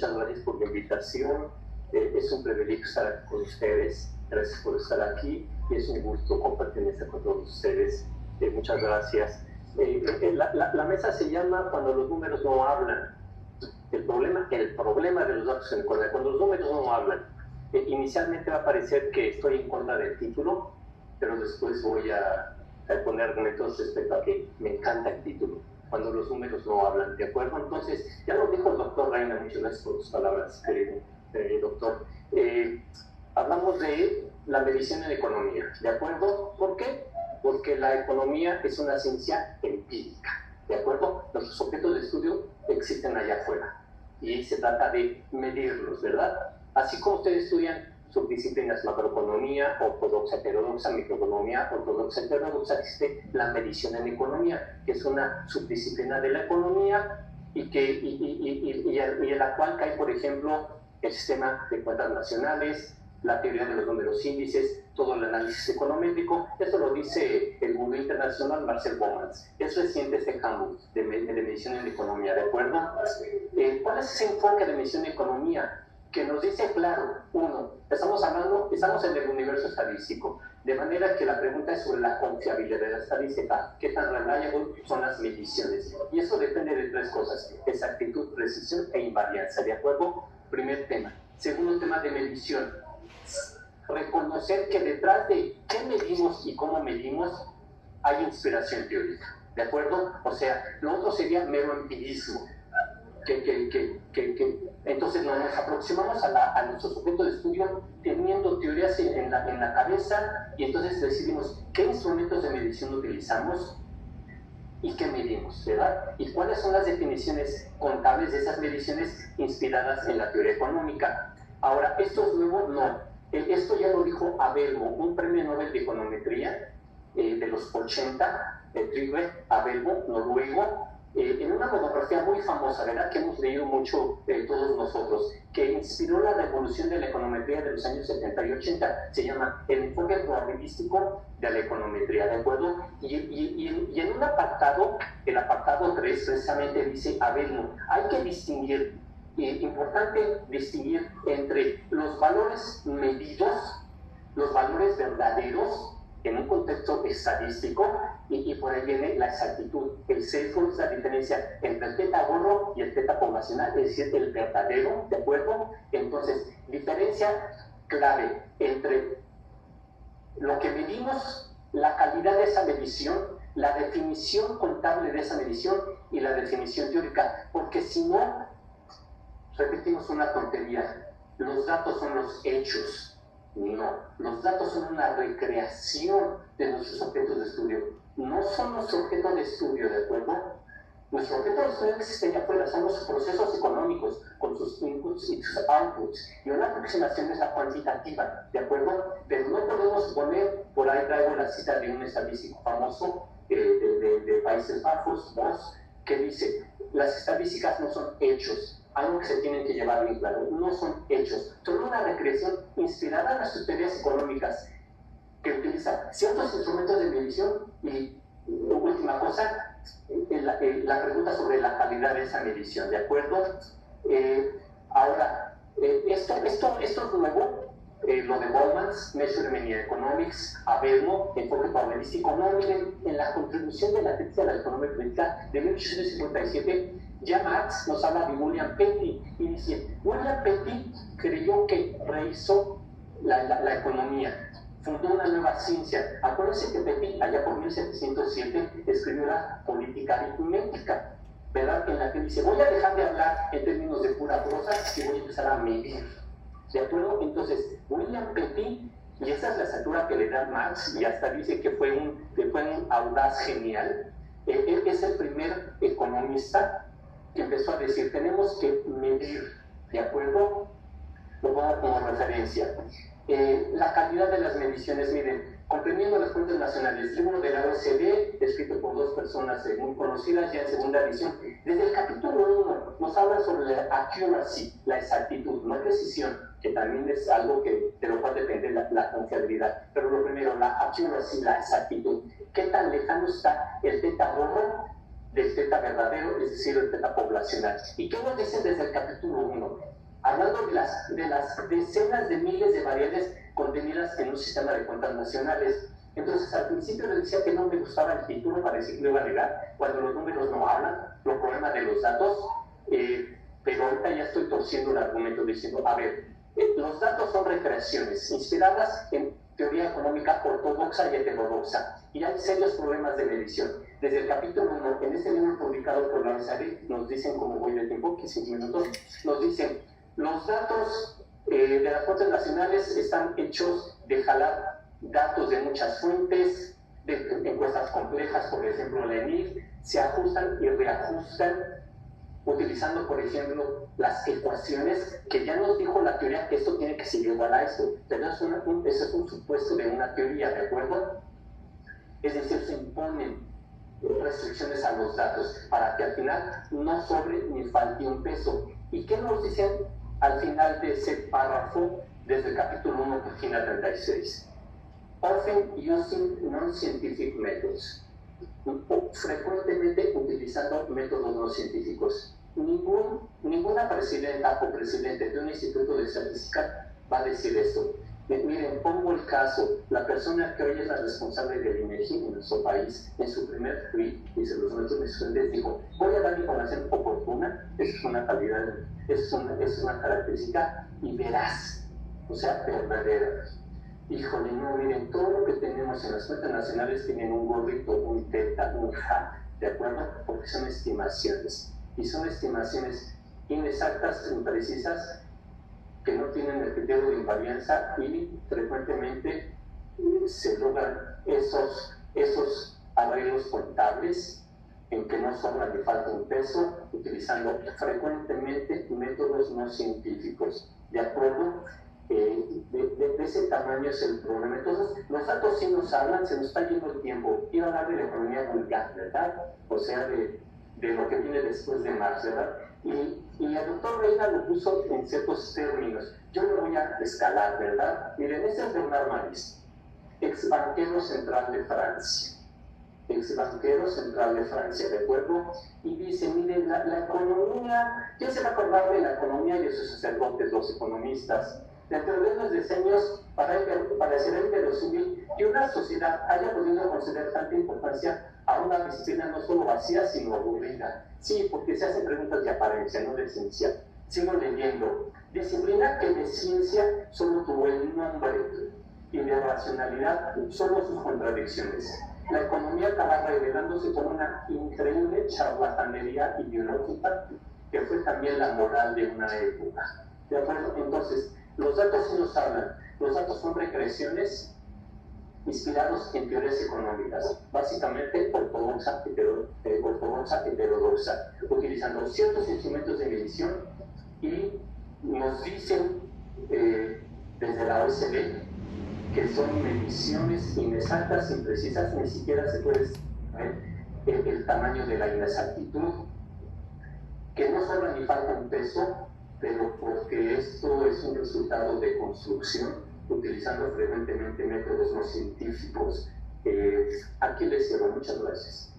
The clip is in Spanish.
muchas gracias por la invitación. Es un privilegio estar aquí con ustedes. Gracias por estar aquí y es un gusto compartir mesa con todos ustedes. Muchas gracias. La mesa se llama Cuando los números no hablan. El problema de los datos en economía, cuando los números no hablan. Inicialmente va a parecer que estoy en contra del título, pero después voy a poner argumentos respecto a que me encanta el título, cuando los números no hablan, ¿de acuerdo? Entonces, ya lo dijo el doctor Reina, muchas gracias por sus palabras, querido doctor. Hablamos de la medición en economía, ¿de acuerdo? ¿Por qué? Porque la economía es una ciencia empírica, ¿de acuerdo? Nuestros objetos de estudio existen allá afuera y se trata de medirlos, ¿verdad? Así como ustedes estudian subdisciplinas macroeconomía, ortodoxa, heterodoxa, microeconomía, ortodoxa, heterodoxa, existe la medición en economía, que es una subdisciplina de la economía y en la cual cae, por ejemplo, el sistema de cuentas nacionales, la teoría de los números índices, todo el análisis econométrico. Esto lo dice el gurú internacional Marcel Baumans. Es reciente este campo de medición en economía, ¿de acuerdo? ¿Cuál es ese enfoque de medición en economía? Que nos dice claro, uno, estamos en el universo estadístico, de manera que la pregunta es sobre la confiabilidad de la estadística, qué tan reliable son las mediciones, y eso depende de tres cosas: exactitud, precisión e invarianza, ¿de acuerdo? Primer tema. Segundo tema de medición, reconocer que detrás de qué medimos y cómo medimos hay inspiración teórica, ¿de acuerdo? O sea, lo otro sería mero empirismo. Entonces nos aproximamos a nuestro sujeto de estudio teniendo teorías en la cabeza, y entonces decidimos qué instrumentos de medición utilizamos y qué medimos, ¿verdad? Y cuáles son las definiciones contables de esas mediciones inspiradas en la teoría económica. Ahora, esto es nuevo, no. Esto ya lo dijo Abelmo, un premio Nobel de Econometría de los 80, Trygve Abelmo, noruego, en una monografía muy famosa, ¿verdad?, que hemos leído mucho todos nosotros, que inspiró la revolución de la econometría de los años 70 y 80. Se llama El enfoque probabilístico de la econometría, ¿de acuerdo? Y en un apartado, el apartado 3, precisamente dice Abelmo, hay que distinguir, importante distinguir entre los valores medidos, los valores verdaderos, en un contexto estadístico, y por ahí viene la exactitud. El sesgo es la diferencia entre el teta gorro y el teta poblacional, es decir, el verdadero, ¿de acuerdo? Entonces, diferencia clave entre lo que medimos, la calidad de esa medición, la definición contable de esa medición y la definición teórica, porque si no, repetimos una tontería, los datos son los hechos. No, los datos son una recreación de nuestros objetos de estudio, no son nuestro objeto de estudio, ¿de acuerdo? Nuestro objeto de estudio existe allá afuera, son los procesos económicos con sus inputs y sus outputs, y una aproximación es la cuantitativa, ¿de acuerdo? Pero no podemos poner, por ahí traigo la cita de un estadístico famoso de Países Bajos, Voss, que dice: las estadísticas no son hechos, algo que se tienen que llevar bien claro, no son hechos, son una recreación inspirada en las teorías económicas que utilizan ciertos instrumentos de medición. Y última cosa, la pregunta sobre la calidad de esa medición, ¿de acuerdo? Ahora, esto es nuevo, lo de Baumans, Measurement in Economics, Abelmo, enfoque probabilístico. No, miren, en la contribución de la crítica de la economía política de 1857, ya Marx nos habla de William Petty y dice: William Petty creyó que rehizo la economía, fundó una nueva ciencia. Acuérdense que Petty, allá por 1707, escribió la política aritmética, ¿verdad?, en la que dice: voy a dejar de hablar en términos de pura prosa y voy a empezar a medir, ¿de acuerdo? Entonces, William Petty, y esa es la estatura que le da Marx, y hasta dice que fue un audaz genial. Él es el primer economista que empezó a decir: tenemos que medir, ¿de acuerdo? Lo pongo como referencia. La calidad de las mediciones, miren, comprendiendo las fuentes nacionales, libro de la OECD, escrito por dos personas muy conocidas, ya en segunda edición. Desde el capítulo 1 nos habla sobre la accuracy, la exactitud, no precisión, que también es algo de lo cual depende la confiabilidad. Pero lo primero, la accuracy, la exactitud. ¿Qué tan lejano está el teta gorro del teta verdadero, es decir, el teta poblacional. ¿Y qué nos dicen desde el capítulo 1? Hablando de las decenas de miles de variables contenidas en un sistema de cuentas nacionales. Entonces, al principio le decía que no me gustaba el título, parecía que lo iba a negar, cuando los números no hablan, los problemas de los datos, pero ahorita ya estoy torciendo el argumento diciendo, a ver, los datos son recreaciones inspiradas en teoría económica ortodoxa y heterodoxa, y hay serios problemas de medición. Desde el capítulo 1, en este libro publicado por la OSARE, nos dicen, como voy de tiempo, 15 minutos, nos dicen, los datos de las fuentes nacionales están hechos de jalar datos de muchas fuentes, de encuestas complejas, por ejemplo la ENIF, se ajustan y reajustan utilizando, por ejemplo, las ecuaciones, que ya nos dijo la teoría que esto tiene que ser igual a esto, pero eso es un supuesto de una teoría, ¿de acuerdo? Es decir, se imponen restricciones a los datos para que al final no sobre ni falte un peso. ¿Y qué nos dicen al final de ese párrafo desde el capítulo 1, página 36? Often using non-scientific methods. Frecuentemente utilizando métodos no científicos. Ninguna presidenta o presidente de un instituto de estadística va a decir esto. Miren, pongo el caso, la persona que hoy es la responsable del INEGI en nuestro país, en su primer tweet, dice los nuestros estudiantes, dijo, voy a dar información oportuna, eso es una calidad, es una característica, y veraz, o sea, verdadera. Híjole, no, miren, todo lo que tenemos en las fuentes nacionales tienen un gorrito, un teta, un ja, ¿de acuerdo? Porque son estimaciones, y son estimaciones inexactas, imprecisas, que no tienen el criterio de invarianza, y frecuentemente se logran esos arreglos contables en que no sobra ni falta un peso, utilizando frecuentemente métodos no científicos, ¿de acuerdo? De ese tamaño es el problema. Entonces, los datos sí nos hablan, se nos está yendo el tiempo. Iba a hablar de la economía vulgar, ¿verdad? O sea, de lo que viene después de Marx, ¿verdad? Y el doctor Reina lo puso en ciertos términos. Yo lo voy a escalar, ¿verdad? Miren, ese es Bernard Maris, ex banquero central de Francia. Ex banquero central de Francia, ¿de acuerdo? Y dice, miren, la economía, ¿quién se va a acordar de la economía y de sus sacerdotes, los economistas? Dentro de los diseños, parecerá inverosímil que una sociedad haya podido conceder tanta importancia a una disciplina no solo vacía, sino aburrida. Sí, porque se hacen preguntas de apariencia, no de ciencia. Sigo leyendo. Disciplina que de ciencia solo tuvo el nombre y de racionalidad solo sus contradicciones. La economía acaba revelándose como una increíble charlatanería ideológica que fue también la moral de una época. ¿De acuerdo? Entonces, los datos sí nos hablan. Los datos son regresiones inspirados en teorías económicas, básicamente ortodoxa, heterodoxa, utilizando ciertos instrumentos de medición, y nos dicen desde la OECD que son mediciones inexactas, imprecisas, ni siquiera se puede saber el tamaño de la inexactitud, que no sobra ni falta un peso, pero porque esto es un resultado de construcción, utilizando frecuentemente métodos no científicos. Aquí les cierro. Muchas gracias.